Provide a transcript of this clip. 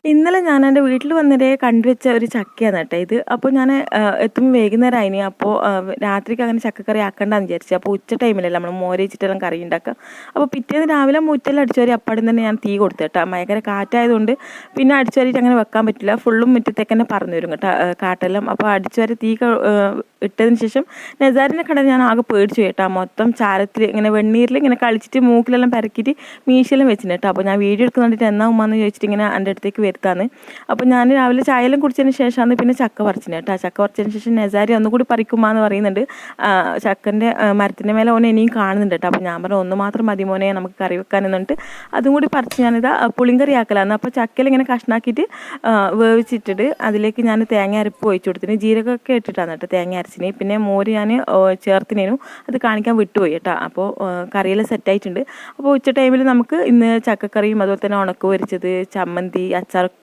ഇന്നലെ ഞാൻ എൻ്റെ വീട്ടിൽ വന്നിട്ട് കണ്ടുവച്ച ഒരു ചക്കയാണ് കേട്ടോ ഇത്. അപ്പോൾ ഞാൻ എത്തുമ്പോൾ വൈകുന്നേരം ആയിനി. അപ്പോൾ രാത്രിക്ക് അങ്ങനെ ചക്കക്കറി ആക്കണ്ടെന്ന് വിചാരിച്ചു. അപ്പോൾ ഉച്ച ടൈമിലല്ല നമ്മൾ മോരയിച്ചിട്ടെല്ലാം കറി ഉണ്ടാക്കുക. അപ്പോൾ പിറ്റേന്ന് രാവിലെ മുറ്റെല്ലാം അടിച്ചുവരി അപ്പാടും തന്നെ ഞാൻ തീ കൊടുത്തു കേട്ടോ. ഭയങ്കര കാറ്റായതുകൊണ്ട് പിന്നെ അടിച്ചുവരിയിട്ട് അങ്ങനെ വെക്കാൻ പറ്റില്ല. ഫുള്ളും മുറ്റത്തേക്ക് തന്നെ പറന്നു വരും കേട്ടോ കാട്ടെല്ലാം. അപ്പോൾ അടിച്ചുവരി തീ ഇട്ടതിന് ശേഷം നെസാരിൻ്റെ കട ഞാൻ ആകെ പേടിച്ചു കേട്ടോ. മൊത്തം ചാരത്തിൽ ഇങ്ങനെ വെണ്ണീരിൽ ഇങ്ങനെ കളിച്ചിട്ട് മൂക്കിലെല്ലാം പരക്കിയിട്ട് മീശെല്ലാം വെച്ചിട്ടുണ്ട് കേട്ടോ. അപ്പോൾ ഞാൻ വീഡിയോ എടുക്കുന്നുണ്ടിട്ട് എന്നാ ഉമ്മാന്ന് ചോദിച്ചിട്ട് ഇങ്ങനെ എൻ്റെ അടുത്തേക്ക് വരുത്താന്ന്. അപ്പോൾ ഞാൻ രാവിലെ ചായയെല്ലാം കുടിച്ചതിന് ശേഷമാണ് പിന്നെ ചക്ക പറിച്ചിന് കേട്ടോ. ചക്ക പറിച്ചതിന് ശേഷം നെസാരി ഒന്നുകൂടി പറിക്കുമാന്ന് പറയുന്നുണ്ട്. ചക്കൻ്റെ മരത്തിൻ്റെ മേലെ ഓനെ ഇനിയും കാണുന്നുണ്ട് കേട്ടോ. അപ്പോൾ ഞാൻ പറഞ്ഞു ഒന്ന് മാത്രം മതി മോനെ നമുക്ക് കറി വെക്കാനെന്നിട്ട് അതും കൂടി പറിച്ച് ഞാനിതാ പുളിങ്കറി ആക്കലാന്ന്. അപ്പോൾ ചക്കയിൽ ഇങ്ങനെ കഷ്ണാക്കിയിട്ട് വേവിച്ചിട്ടിട്ട് അതിലേക്ക് ഞാൻ തേങ്ങ അരപ്പ് ഒഴിച്ചു കൊടുത്തിന്. ജീരകമൊക്കെ ഇട്ടിട്ടാണ് കേട്ടോ തേങ്ങ അരച്ചിന്. പിന്നെ മോര് ഞാൻ ചേർത്തിനേനും അത് കാണിക്കാൻ വിട്ടുപോയി കേട്ടോ. അപ്പോൾ കറിയെല്ലാം സെറ്റായിട്ടുണ്ട്. അപ്പോൾ ഉച്ച ടൈമിൽ നമുക്ക് ഇന്ന് ചക്കക്കറിയും അതുപോലെ തന്നെ ഉണക്ക പൊരിച്ചത്, ചമ്മന്തി, അച്ചാർ